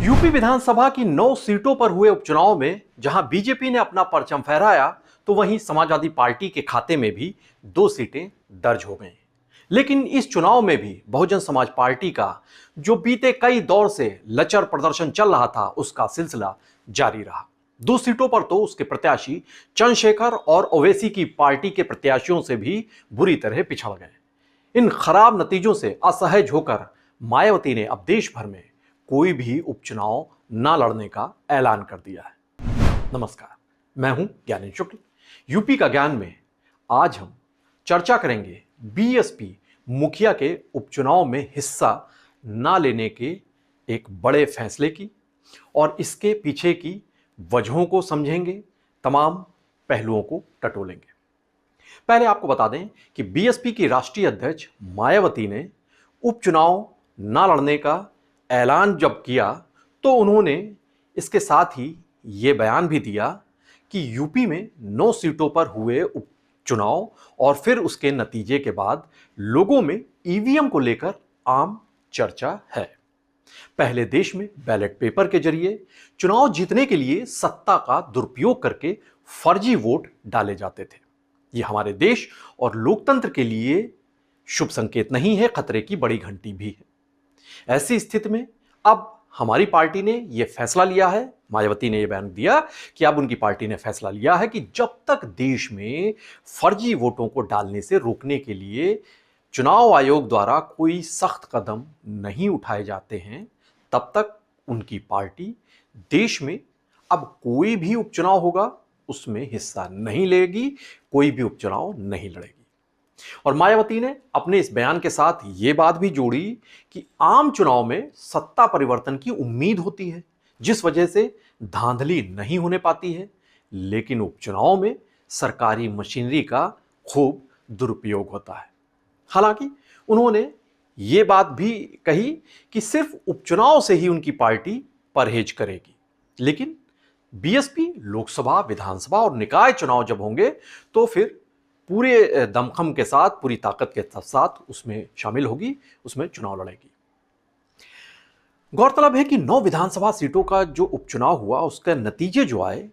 UP विधानसभा की 9 सीटों पर हुए उपचुनाव में जहां बीजेपी ने अपना परचम फहराया, तो वहीं समाजवादी पार्टी के खाते में भी 2 सीटें दर्ज हो गई। लेकिन इस चुनाव में भी बहुजन समाज पार्टी का जो बीते कई दौर से लचर प्रदर्शन चल रहा था, उसका सिलसिला जारी रहा। 2 सीटों पर तो उसके प्रत्याशी चंद्रशेखर और ओवैसी की पार्टी के प्रत्याशियों से भी बुरी तरह पिछड़ गए। इन खराब नतीजों से असहज होकर मायावती ने अब देश भर में कोई भी उपचुनाव न लड़ने का ऐलान कर दिया है। नमस्कार, मैं हूं ज्ञानेंद्र शुक्ल। यूपी का ज्ञान में आज हम चर्चा करेंगे बीएसपी मुखिया के उपचुनाव में हिस्सा न लेने के एक बड़े फैसले की, और इसके पीछे की वजहों को समझेंगे, तमाम पहलुओं को टटोलेंगे। पहले आपको बता दें कि बीएसपी की राष्ट्रीय अध्यक्ष मायावती ने उपचुनाव न लड़ने का ऐलान जब किया, तो उन्होंने इसके साथ ही ये बयान भी दिया कि यूपी में 9 सीटों पर हुए उपचुनाव और फिर उसके नतीजे के बाद लोगों में ईवीएम को लेकर आम चर्चा है। पहले देश में बैलेट पेपर के जरिए चुनाव जीतने के लिए सत्ता का दुरुपयोग करके फर्जी वोट डाले जाते थे। यह हमारे देश और लोकतंत्र के लिए शुभ संकेत नहीं है, खतरे की बड़ी घंटी भी है। ऐसी स्थिति में अब हमारी पार्टी ने यह फैसला लिया है, मायावती ने यह बयान दिया कि अब उनकी पार्टी ने फैसला लिया है कि जब तक देश में फर्जी वोटों को डालने से रोकने के लिए चुनाव आयोग द्वारा कोई सख्त कदम नहीं उठाए जाते हैं, तब तक उनकी पार्टी देश में अब कोई भी उपचुनाव होगा उसमें हिस्सा नहीं लेगी, कोई भी उपचुनाव नहीं लड़ेगी। और मायावती ने अपने इस बयान के साथ यह बात भी जोड़ी कि आम चुनाव में सत्ता परिवर्तन की उम्मीद होती है, जिस वजह से धांधली नहीं होने पाती है, लेकिन उपचुनाव में सरकारी मशीनरी का खूब दुरुपयोग होता है। हालांकि उन्होंने यह बात भी कही कि सिर्फ उपचुनाव से ही उनकी पार्टी परहेज करेगी, लेकिन बीएसपी लोकसभा, विधानसभा और निकाय चुनाव जब होंगे तो फिर पूरे दमखम के साथ, पूरी ताकत के साथ उसमें शामिल होगी, उसमें चुनाव लड़ेगी। गौरतलब है कि 9 विधानसभा सीटों का जो उपचुनाव हुआ, उसके नतीजे जो आए,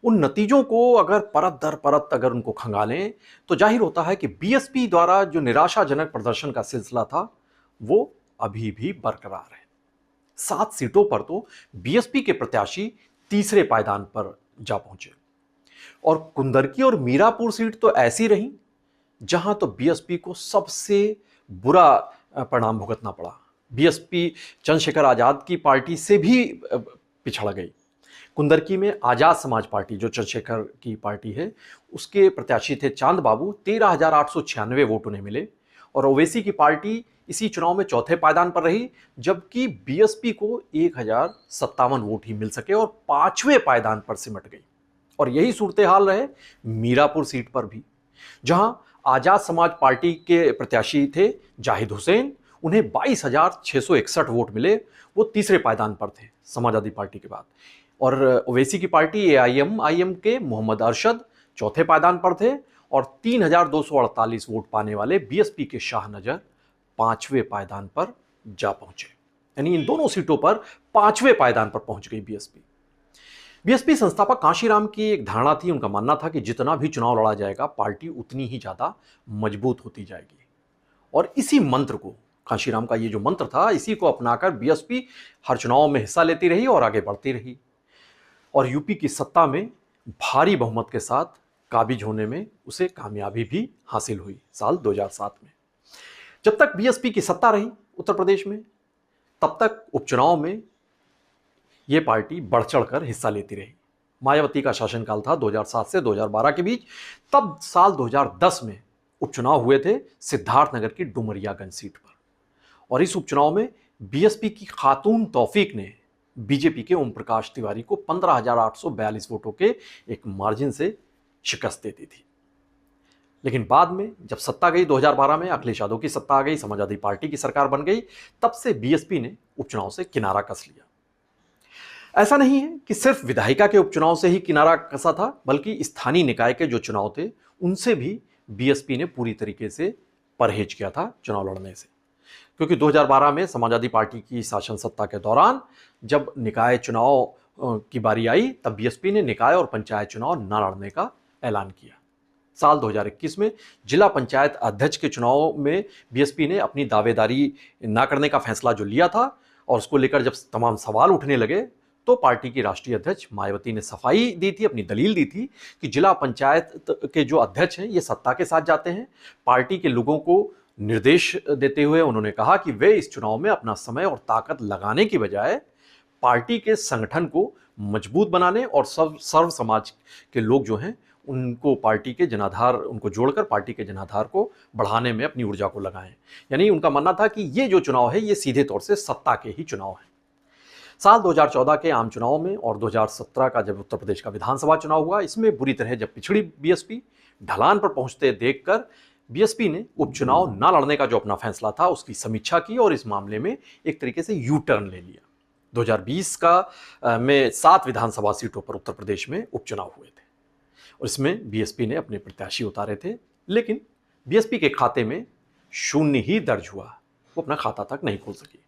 उन नतीजों को अगर परत दर परत अगर उनको खंगालें तो जाहिर होता है कि बीएसपी द्वारा जो निराशाजनक प्रदर्शन का सिलसिला था वो अभी भी बरकरार है। 7 सीटों पर तो बीएसपी के प्रत्याशी तीसरे पायदान पर जा पहुंचे, और कुंदरकी और मीरापुर सीट तो ऐसी रही जहां तो बीएसपी को सबसे बुरा परिणाम भुगतना पड़ा। बीएसपी चंद्रशेखर आजाद की पार्टी से भी पिछड़ गई। कुंदरकी में आजाद समाज पार्टी, जो चंद्रशेखर की पार्टी है, उसके प्रत्याशी थे चांद बाबू, 13,896 वोट उन्हें मिले। और ओवैसी की पार्टी इसी चुनाव में चौथे पायदान पर रही, जबकि बीएसपी को 1,057 वोट ही मिल सके और 5वें पायदान पर सिमट गई। और यही सूरत हाल रहे मीरापुर सीट पर भी, जहां आजाद समाज पार्टी के प्रत्याशी थे जाहिद हुसैन, उन्हें 22,661 वोट मिले, वो तीसरे पायदान पर थे समाजवादी पार्टी के बाद। और ओवैसी की पार्टी एआईएम के मोहम्मद अरशद चौथे पायदान पर थे, और 3,248 वोट पाने वाले बीएसपी के शाह नजर 5वें पायदान पर जा पहुंचे। यानी इन दोनों सीटों पर 5वें पायदान पर पहुंच गई बीएसपी संस्थापक कांशीराम की एक धारणा थी, उनका मानना था कि जितना भी चुनाव लड़ा जाएगा पार्टी उतनी ही ज्यादा मजबूत होती जाएगी। और इसी मंत्र को, कांशीराम का ये जो मंत्र था, इसी को अपनाकर बीएसपी हर चुनाव में हिस्सा लेती रही और आगे बढ़ती रही, और यूपी की सत्ता में भारी बहुमत के साथ काबिज होने में उसे कामयाबी भी हासिल हुई साल 2007 में। जब तक बीएसपी की सत्ता रही उत्तर प्रदेश में, तब तक उपचुनाव में यह पार्टी बढ़ चढ़कर हिस्सा लेती रही। मायावती का शासनकाल था 2007 से 2012 के बीच। तब साल 2010 में उपचुनाव हुए थे सिद्धार्थनगर की डुमरियागंज सीट पर, और इस उपचुनाव में बीएसपी की खातून तौफीक ने बीजेपी के ओम प्रकाश तिवारी को 15,842 वोटों के एक मार्जिन से शिकस्त दे दी थी। लेकिन बाद में जब सत्ता गई 2012 में, अखिलेश यादव की सत्ता आ गई, समाजवादी पार्टी की सरकार बन गई, तब से बीएसपी ने उपचुनाव से किनारा कस लिया। ऐसा नहीं है कि सिर्फ विधायिका के उपचुनाव से ही किनारा कसा था, बल्कि स्थानीय निकाय के जो चुनाव थे उनसे भी बीएसपी ने पूरी तरीके से परहेज किया था चुनाव लड़ने से। क्योंकि 2012 में समाजवादी पार्टी की शासन सत्ता के दौरान जब निकाय चुनाव की बारी आई, तब बीएसपी ने निकाय और पंचायत चुनाव न लड़ने का ऐलान किया। साल 2021 में जिला पंचायत अध्यक्ष के चुनाव में बीएसपी ने अपनी दावेदारी न करने का फैसला जो लिया था, और उसको लेकर जब तमाम सवाल उठने लगे, तो पार्टी की राष्ट्रीय अध्यक्ष मायावती ने सफाई दी थी, अपनी दलील दी थी कि जिला पंचायत के जो अध्यक्ष हैं ये सत्ता के साथ जाते हैं। पार्टी के लोगों को निर्देश देते हुए उन्होंने कहा कि वे इस चुनाव में अपना समय और ताकत लगाने की बजाय पार्टी के संगठन को मजबूत बनाने और सर्व समाज के लोग जो हैं उनको पार्टी के जनाधार, उनको जोड़कर पार्टी के जनाधार को बढ़ाने में अपनी ऊर्जा को लगाएं। यानी उनका मानना था कि ये जो चुनाव है ये सीधे तौर से सत्ता के ही चुनाव है। साल 2014 के आम चुनाव में और 2017 का जब उत्तर प्रदेश का विधानसभा चुनाव हुआ, इसमें बुरी तरह जब पिछड़ी बीएसपी, ढलान पर पहुंचते देखकर बीएसपी ने उपचुनाव न लड़ने का जो अपना फैसला था उसकी समीक्षा की और इस मामले में एक तरीके से यू टर्न ले लिया। 2020 का में 7 विधानसभा सीटों पर उत्तर प्रदेश में उपचुनाव हुए थे और इसमें बीएसपी ने अपने प्रत्याशी उतारे थे, लेकिन बीएसपी के खाते में 0 ही दर्ज हुआ, वो अपना खाता तक नहीं खोल सकी।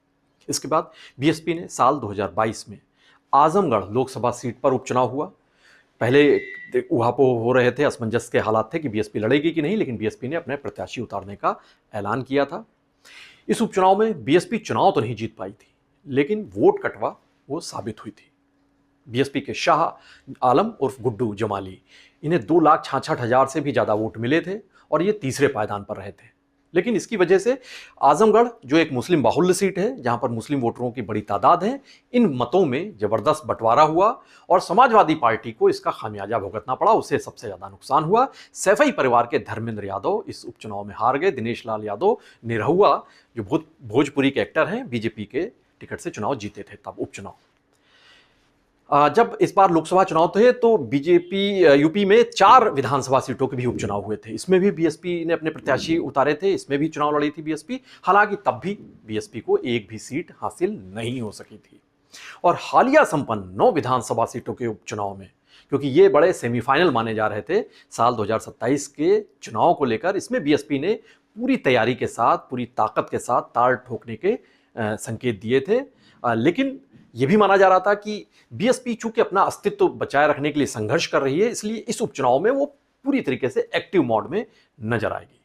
इसके बाद बीएसपी ने साल 2022 में आजमगढ़ लोकसभा सीट पर उपचुनाव हुआ। पहले उहापोह हो रहे थे, असमंजस के हालात थे कि बीएसपी लड़ेगी कि नहीं, लेकिन बीएसपी ने अपने प्रत्याशी उतारने का ऐलान किया था। इस उपचुनाव में बीएसपी चुनाव तो नहीं जीत पाई थी, लेकिन वोट कटवा वो साबित हुई थी। बीएसपी के शाह आलम उर्फ गुड्डू जमाली, इन्हें 2,66,000 से भी ज़्यादा वोट मिले थे और ये तीसरे पायदान पर रहे थे। लेकिन इसकी वजह से आजमगढ़ जो एक मुस्लिम बाहुल्य सीट है, जहां पर मुस्लिम वोटरों की बड़ी तादाद है, इन मतों में जबरदस्त बंटवारा हुआ और समाजवादी पार्टी को इसका खामियाजा भुगतना पड़ा। उससे सबसे ज्यादा नुकसान हुआ। सैफई परिवार के धर्मेंद्र यादव इस उपचुनाव में हार गए। दिनेश लाल यादव निरहुआ, जो भोजपुरी के एक्टर हैं, बीजेपी के टिकट से चुनाव जीते थे तब उपचुनाव। जब इस बार लोकसभा चुनाव थे तो बीजेपी यूपी में 4 विधानसभा सीटों के भी उपचुनाव हुए थे। इसमें भी बीएसपी ने अपने प्रत्याशी उतारे थे, इसमें भी चुनाव लड़ी थी बीएसपी। हालांकि तब भी बीएसपी को एक भी सीट हासिल नहीं हो सकी थी। और हालिया संपन्न 9 विधानसभा सीटों के उपचुनाव में, क्योंकि ये बड़े सेमीफाइनल माने जा रहे थे साल 2027 के चुनाव को लेकर, इसमें बीएसपी ने पूरी तैयारी के साथ, पूरी ताकत के साथ ताल ठोकने के संकेत दिए थे। लेकिन यह भी माना जा रहा था कि बीएसपी चूंकि अपना अस्तित्व बचाए रखने के लिए संघर्ष कर रही है, इसलिए इस उपचुनाव में वो पूरी तरीके से एक्टिव मोड में नजर आएगी।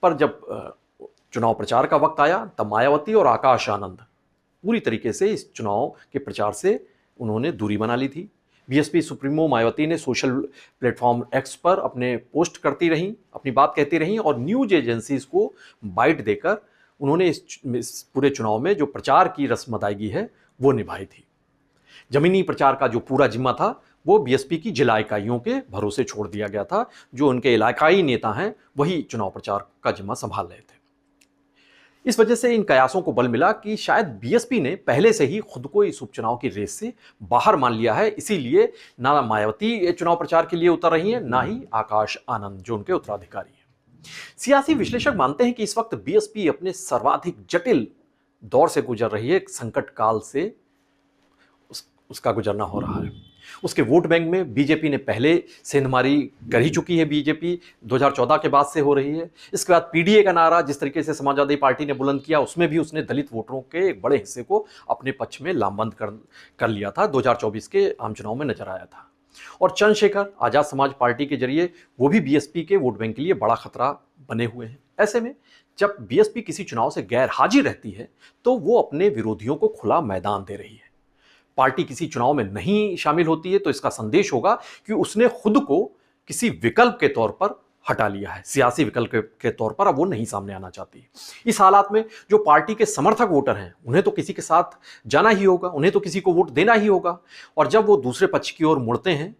पर जब चुनाव प्रचार का वक्त आया, तब मायावती और आकाश आनंद पूरी तरीके से इस चुनाव के प्रचार से उन्होंने दूरी बना ली थी। बीएसपी सुप्रीमो मायावती ने सोशल प्लेटफॉर्म एक्स पर अपने पोस्ट करती रहीं, अपनी बात कहती रहीं और न्यूज एजेंसीज को बाइट देकर उन्होंने इस पूरे चुनाव में जो प्रचार की रस्म अदायगी है वो निभाई थी। जमीनी प्रचार का जो पूरा जिम्मा था वो बीएसपी की जिला इकाइयों के भरोसे छोड़ दिया गया था। जो उनके इलाकाई नेता हैं वही चुनाव प्रचार का जिम्मा संभाल रहे थे। इस वजह से इन कयासों को बल मिला कि शायद बीएसपी ने पहले से ही खुद को इस उपचुनाव की रेस से बाहर मान लिया है। इसीलिए ना मायावती चुनाव प्रचार के लिए उतर रही हैं, ना ही आकाश आनंद जो उनके उत्तराधिकारी हैं। सियासी विश्लेषक मानते हैं कि इस वक्त बीएसपी अपने सर्वाधिक जटिल दौर से गुजर रही है। संकट काल से उसका गुजरना हो रहा है। उसके वोट बैंक में बीजेपी ने पहले सेंधमारी कर ही चुकी है। बीजेपी 2014 के बाद से हो रही है। इसके बाद पीडीए का नारा जिस तरीके से समाजवादी पार्टी ने बुलंद किया, उसमें भी उसने दलित वोटरों के एक बड़े हिस्से को अपने पक्ष में लामबंद कर लिया था। 2024 के आम चुनाव में नजर आया था। और चंद्रशेखर आजाद समाज पार्टी के जरिए वो भी बीएसपी के वोट बैंक के लिए बड़ा खतरा बने हुए हैं। ऐसे में जब बीएसपी किसी चुनाव से गैर हाजिर रहती है तो वो अपने विरोधियों को खुला मैदान दे रही है। पार्टी किसी चुनाव में नहीं शामिल होती है तो इसका संदेश होगा कि उसने खुद को किसी विकल्प के तौर पर हटा लिया है, सियासी विकल्प के तौर पर अब वो नहीं सामने आना चाहती। इस हालात में जो पार्टी के समर्थक वोटर हैं उन्हें तो किसी के साथ जाना ही होगा, उन्हें तो किसी को वोट देना ही होगा। और जब वो दूसरे पक्ष की ओर मुड़ते हैं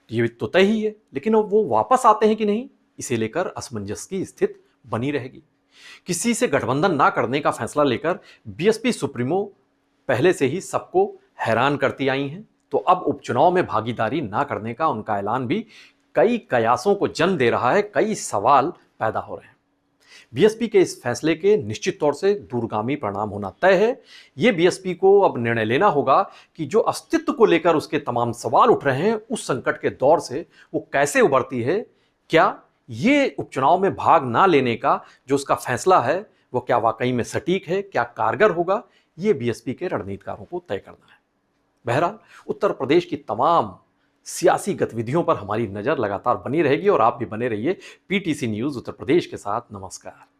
ये तो तय ही है, लेकिन अब वो वापस आते हैं कि नहीं, इसे लेकर असमंजस की स्थिति बनी रहेगी। किसी से गठबंधन ना करने का फैसला लेकर बीएसपी सुप्रीमो पहले से ही सबको हैरान करती आई हैं, तो अब उपचुनाव में भागीदारी ना करने का उनका ऐलान भी कई कयासों को जन्म दे रहा है। कई सवाल पैदा हो रहे हैं। बीएसपी के इस फैसले के निश्चित तौर से दूरगामी परिणाम होना तय है। ये बीएसपी को अब निर्णय लेना होगा कि जो अस्तित्व को लेकर उसके तमाम सवाल उठ रहे हैं, उस संकट के दौर से वो कैसे उभरती है। क्या ये उपचुनाव में भाग ना लेने का जो उसका फैसला है वो क्या वाकई में सटीक है, क्या कारगर होगा, ये बीएसपी के रणनीतिकारों को तय करना है। बहरहाल उत्तर प्रदेश की तमाम सियासी गतिविधियों पर हमारी नजर लगातार बनी रहेगी और आप भी बने रहिए पीटीसी न्यूज उत्तर प्रदेश के साथ। नमस्कार।